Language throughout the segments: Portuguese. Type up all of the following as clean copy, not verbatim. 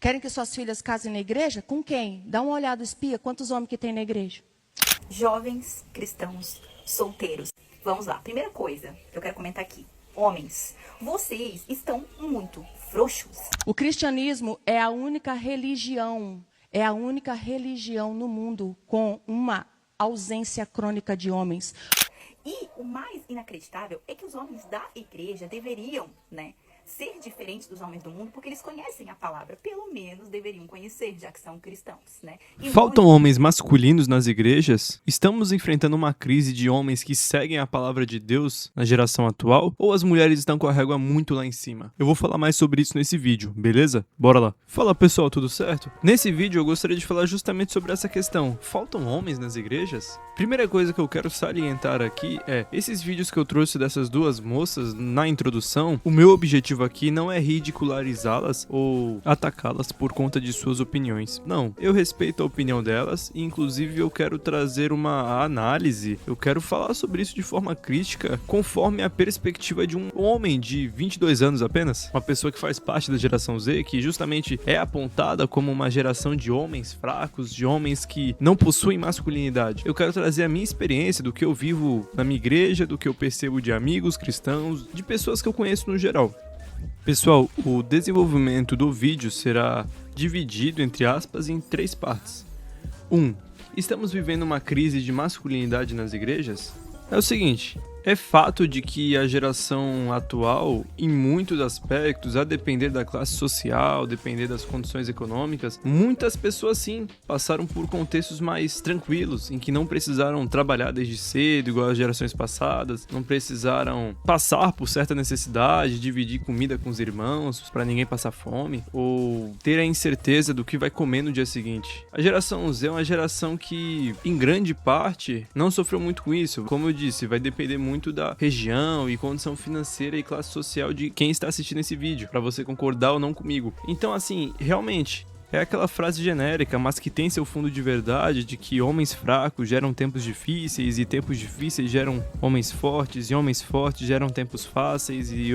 Querem que suas filhas casem na igreja? Com quem? Dá uma olhada, espia, quantos homens que tem na igreja? Jovens cristãos solteiros. Vamos lá. Primeira coisa que eu quero comentar aqui. Homens, vocês estão muito frouxos. O cristianismo é a única religião no mundo com uma ausência crônica de homens. E o mais inacreditável é que os homens da igreja deveriam, ser diferentes dos homens do mundo, porque eles conhecem a palavra. Pelo menos deveriam conhecer, já que são cristãos, E Faltam homens masculinos nas igrejas? Estamos enfrentando uma crise de homens que seguem a palavra de Deus na geração atual? Ou as mulheres estão com a régua muito lá em cima? Eu vou falar mais sobre isso nesse vídeo, beleza? Bora lá. Fala pessoal, tudo certo? Nesse vídeo eu gostaria de falar justamente sobre essa questão. Faltam homens nas igrejas? Primeira coisa que eu quero salientar aqui é, esses vídeos que eu trouxe dessas duas moças na introdução, o meu objetivo aqui não é ridicularizá-las ou atacá-las por conta de suas opiniões. Não, eu respeito a opinião delas e inclusive eu quero trazer uma análise, eu quero falar sobre isso de forma crítica, conforme a perspectiva de um homem de 22 anos apenas, uma pessoa que faz parte da geração Z, que justamente é apontada como uma geração de homens fracos, de homens que não possuem masculinidade. Eu quero trazer a minha experiência do que eu vivo na minha igreja, do que eu percebo de amigos cristãos, de pessoas que eu conheço no geral. Pessoal, o desenvolvimento do vídeo será dividido, entre aspas, em 3 partes. 1. Estamos vivendo uma crise de masculinidade nas igrejas? É o seguinte, é fato de que a geração atual, em muitos aspectos, a depender da classe social, depender das condições econômicas, muitas pessoas sim passaram por contextos mais tranquilos, em que não precisaram trabalhar desde cedo, igual as gerações passadas, não precisaram passar por certa necessidade, dividir comida com os irmãos para ninguém passar fome, ou ter a incerteza do que vai comer no dia seguinte. A geração Z é uma geração que, em grande parte, não sofreu muito com isso. Como eu disse, vai depender muito da região e condição financeira e classe social de quem está assistindo esse vídeo, para você concordar ou não comigo. Então, assim, realmente, é aquela frase genérica, mas que tem seu fundo de verdade, de que homens fracos geram tempos difíceis e tempos difíceis geram homens fortes e homens fortes geram tempos fáceis e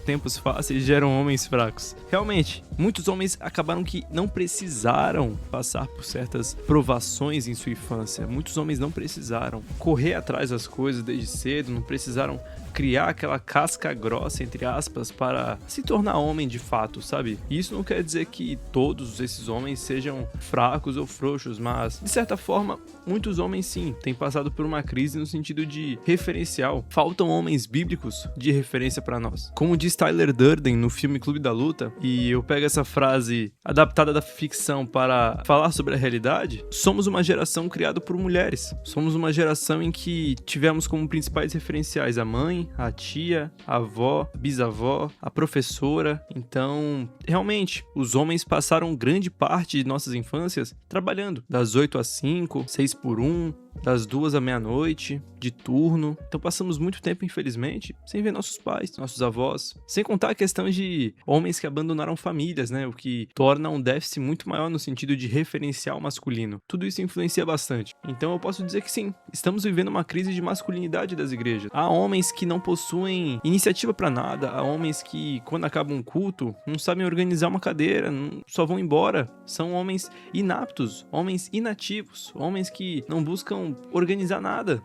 tempos fáceis geram homens fracos. Realmente, muitos homens acabaram que não precisaram passar por certas provações em sua infância. Muitos homens não precisaram correr atrás das coisas desde cedo, não precisaram criar aquela casca grossa, entre aspas, para se tornar homem de fato, sabe? E isso não quer dizer que todos esses homens sejam fracos ou frouxos, mas, de certa forma, muitos homens sim têm passado por uma crise no sentido de referencial. Faltam homens bíblicos de referência para nós. Como diz Tyler Durden no filme Clube da Luta, e eu pego essa frase adaptada da ficção para falar sobre a realidade, somos uma geração criada por mulheres. Somos uma geração em que tivemos como principais referenciais a mãe, a tia, a avó, a bisavó, a professora. Então, realmente, os homens passaram grande parte de nossas infâncias trabalhando, das 8 às 5, 6 por 1, das 2 à meia-noite, de turno. Então passamos muito tempo, infelizmente, sem ver nossos pais, nossos avós. Sem contar a questão de homens que abandonaram famílias, o que torna um déficit muito maior no sentido de referencial masculino. Tudo isso influencia bastante. Então eu posso dizer que sim, estamos vivendo uma crise de masculinidade das igrejas. Há homens que não possuem iniciativa para nada, há homens que, quando acabam um culto, não sabem organizar uma cadeira, só vão embora. São homens inaptos, homens inativos, homens que não buscam organizar nada.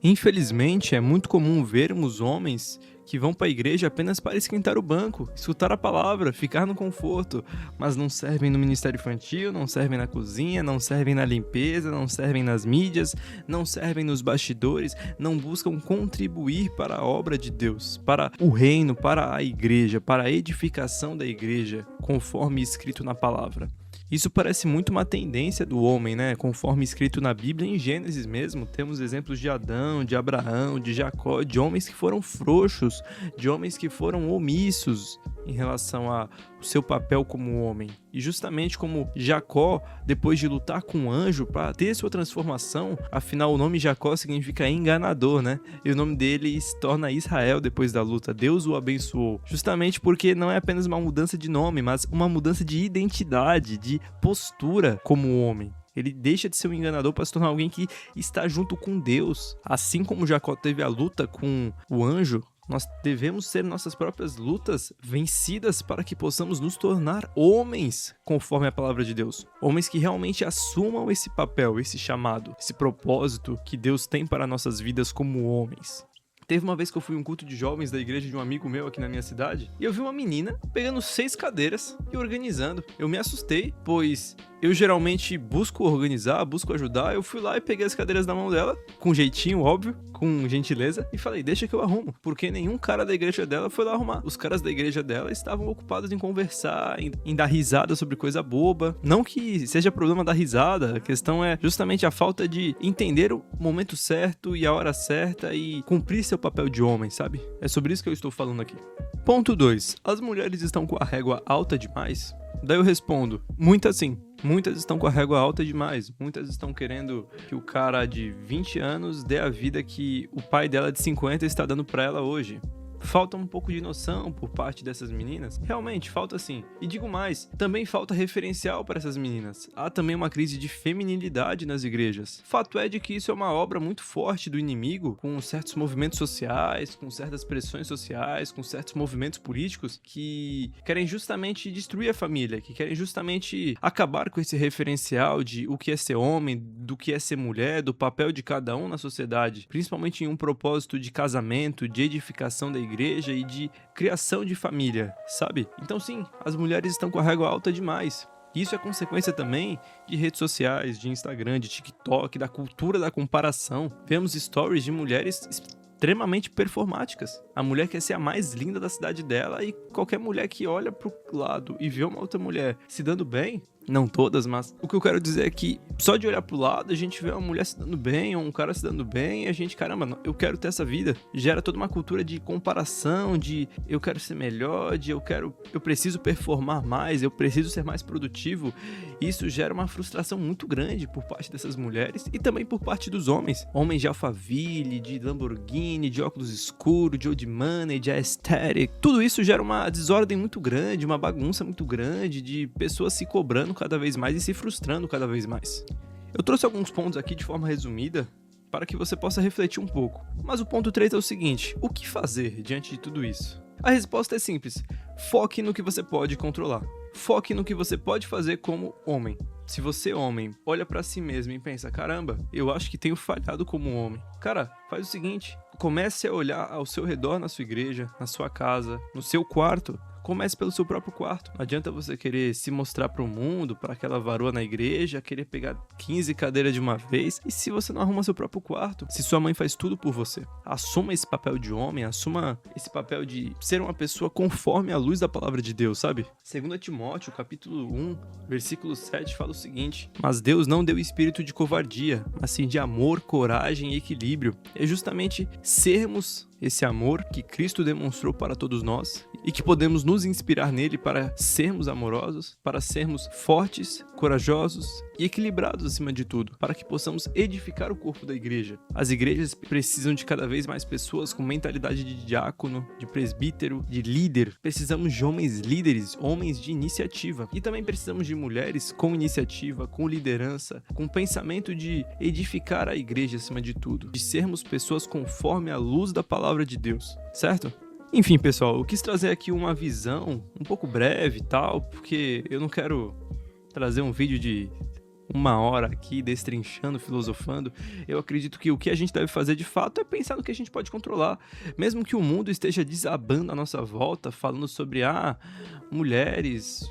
Infelizmente, é muito comum vermos homens que vão para a igreja apenas para esquentar o banco, escutar a palavra, ficar no conforto, mas não servem no ministério infantil, não servem na cozinha, não servem na limpeza, não servem nas mídias, não servem nos bastidores, não buscam contribuir para a obra de Deus, para o reino, para a igreja, para a edificação da igreja, conforme escrito na palavra. Isso parece muito uma tendência do homem, Conforme escrito na Bíblia, em Gênesis mesmo, temos exemplos de Adão, de Abraão, de Jacó, de homens que foram frouxos, de homens que foram omissos em relação ao seu papel como homem. E justamente como Jacó, depois de lutar com o anjo para ter sua transformação, afinal o nome Jacó significa enganador, E o nome dele se torna Israel depois da luta. Deus o abençoou. Justamente porque não é apenas uma mudança de nome, mas uma mudança de identidade, de postura como homem. Ele deixa de ser um enganador para se tornar alguém que está junto com Deus. Assim como Jacó teve a luta com o anjo, Nós devemos ser nossas próprias lutas vencidas para que possamos nos tornar homens conforme a palavra de Deus. Homens que realmente assumam esse papel, esse chamado, esse propósito que Deus tem para nossas vidas como homens. Teve uma vez que eu fui em um culto de jovens da igreja de um amigo meu aqui na minha cidade e eu vi uma menina pegando 6 cadeiras e organizando. Eu me assustei, pois eu geralmente busco organizar, busco ajudar. Eu fui lá e peguei as cadeiras na mão dela, com jeitinho, óbvio, com gentileza, e falei, deixa que eu arrumo, porque nenhum cara da igreja dela foi lá arrumar. Os caras da igreja dela estavam ocupados em conversar, em dar risada sobre coisa boba. Não que seja problema da risada, a questão é justamente a falta de entender o momento certo e a hora certa e cumprir seu papel de homem, sabe? É sobre isso que eu estou falando aqui. Ponto 2. As mulheres estão com a régua alta demais? Daí eu respondo, muitas sim. Muitas estão com a régua alta demais. Muitas estão querendo que o cara de 20 anos dê a vida que o pai dela de 50 está dando pra ela hoje. Falta um pouco de noção por parte dessas meninas. Realmente, falta sim. E digo mais, também falta referencial para essas meninas. Há também uma crise de feminilidade nas igrejas. Fato é de que isso é uma obra muito forte do inimigo, com certos movimentos sociais, com certas pressões sociais, com certos movimentos políticos que querem justamente destruir a família, que querem justamente acabar com esse referencial de o que é ser homem, do que é ser mulher, do papel de cada um na sociedade, principalmente em um propósito de casamento, de edificação da igreja e de criação de família, sabe? Então sim, as mulheres estão com a régua alta demais. Isso é consequência também de redes sociais, de Instagram, de TikTok, da cultura da comparação. Vemos stories de mulheres extremamente performáticas. A mulher quer ser a mais linda da cidade dela e qualquer mulher que olha pro lado e vê uma outra mulher se dando bem, não todas, mas o que eu quero dizer é que só de olhar pro lado a gente vê uma mulher se dando bem ou um cara se dando bem e a gente, caramba, eu quero ter essa vida. Gera toda uma cultura de comparação, de eu quero ser melhor, de eu preciso performar mais, eu preciso ser mais produtivo. Isso gera uma frustração muito grande por parte dessas mulheres e também por parte dos homens. Homens de Alphaville, de Lamborghini, de óculos escuros, de old money, de aesthetic. Tudo isso gera uma desordem muito grande, uma bagunça muito grande de pessoas se cobrando cada vez mais e se frustrando cada vez mais. Eu trouxe alguns pontos aqui de forma resumida para que você possa refletir um pouco. Mas o ponto 3 é o seguinte: o que fazer diante de tudo isso? A resposta é simples: foque no que você pode controlar. Foque no que você pode fazer como homem. Se você, homem, olha pra si mesmo e pensa, caramba, eu acho que tenho falhado como homem. Cara, faz o seguinte, comece a olhar ao seu redor na sua igreja, na sua casa, no seu quarto. Comece pelo seu próprio quarto. Não adianta você querer se mostrar pro mundo, para aquela varoa na igreja, querer pegar 15 cadeiras de uma vez. E se você não arruma seu próprio quarto? Se sua mãe faz tudo por você. Assuma esse papel de homem, assuma esse papel de ser uma pessoa conforme a luz da palavra de Deus, sabe? 2 Timóteo, capítulo 1, versículo 7, fala o seguinte: mas Deus não deu espírito de covardia, mas sim de amor, coragem e equilíbrio. É justamente sermos esse amor que Cristo demonstrou para todos nós e que podemos nos inspirar nele para sermos amorosos, para sermos fortes, corajosos e equilibrados acima de tudo, para que possamos edificar o corpo da igreja. As igrejas precisam de cada vez mais pessoas com mentalidade de diácono, de presbítero, de líder. Precisamos de homens líderes, homens de iniciativa. E também precisamos de mulheres com iniciativa, com liderança, com pensamento de edificar a igreja acima de tudo, de sermos pessoas conforme a luz da palavra de Deus, certo? Enfim, pessoal, eu quis trazer aqui uma visão um pouco breve e tal, porque eu não quero trazer um vídeo de 1 hora aqui destrinchando, filosofando. Eu acredito que o que a gente deve fazer de fato é pensar no que a gente pode controlar. Mesmo que o mundo esteja desabando à nossa volta, falando sobre mulheres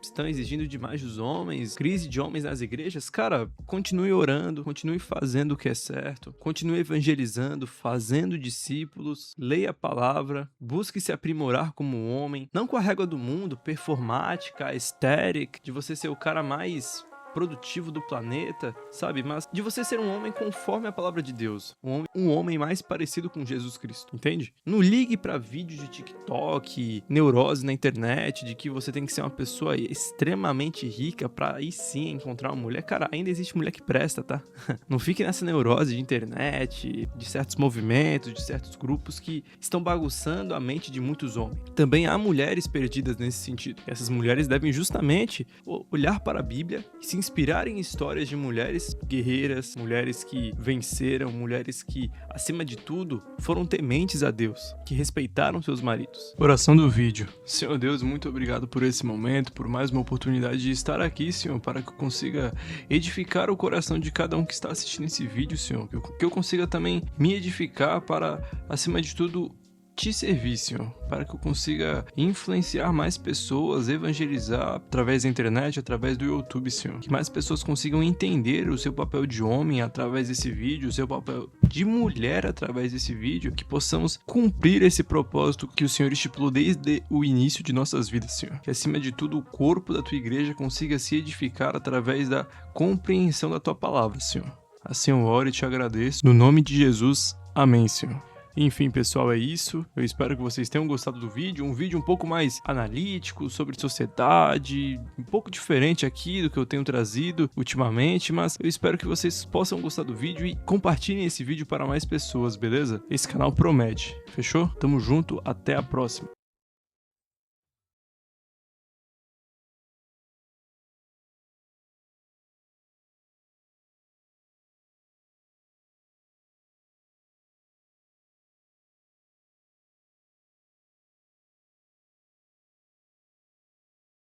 estão exigindo demais dos homens, crise de homens nas igrejas, cara, continue orando, continue fazendo o que é certo, continue evangelizando, fazendo discípulos, leia a palavra, busque se aprimorar como homem, não com a régua do mundo, performática, aesthetic, de você ser o cara mais produtivo do planeta, sabe? Mas de você ser um homem conforme a palavra de Deus. Um homem mais parecido com Jesus Cristo, entende? Não ligue pra vídeos de TikTok, neurose na internet, de que você tem que ser uma pessoa extremamente rica pra aí sim encontrar uma mulher. Cara, ainda existe mulher que presta, tá? Não fique nessa neurose de internet, de certos movimentos, de certos grupos que estão bagunçando a mente de muitos homens. Também há mulheres perdidas nesse sentido. Essas mulheres devem justamente olhar para a Bíblia e se inspirar em histórias de mulheres guerreiras, mulheres que venceram, mulheres que, acima de tudo, foram tementes a Deus, que respeitaram seus maridos. Oração do vídeo. Senhor Deus, muito obrigado por esse momento, por mais uma oportunidade de estar aqui, Senhor, para que eu consiga edificar o coração de cada um que está assistindo esse vídeo, Senhor, que eu consiga também me edificar para, acima de tudo, te servir, Senhor, para que eu consiga influenciar mais pessoas, evangelizar através da internet, através do YouTube, Senhor. Que mais pessoas consigam entender o seu papel de homem através desse vídeo, o seu papel de mulher através desse vídeo, que possamos cumprir esse propósito que o Senhor estipulou desde o início de nossas vidas, Senhor. Que acima de tudo o corpo da tua igreja consiga se edificar através da compreensão da tua palavra, Senhor. Assim eu oro e te agradeço. No nome de Jesus, amém, Senhor. Enfim, pessoal, é isso. Eu espero que vocês tenham gostado do vídeo. Um vídeo um pouco mais analítico, sobre sociedade, um pouco diferente aqui do que eu tenho trazido ultimamente, mas eu espero que vocês possam gostar do vídeo e compartilhem esse vídeo para mais pessoas, beleza? Esse canal promete. Fechou? Tamo junto, até a próxima.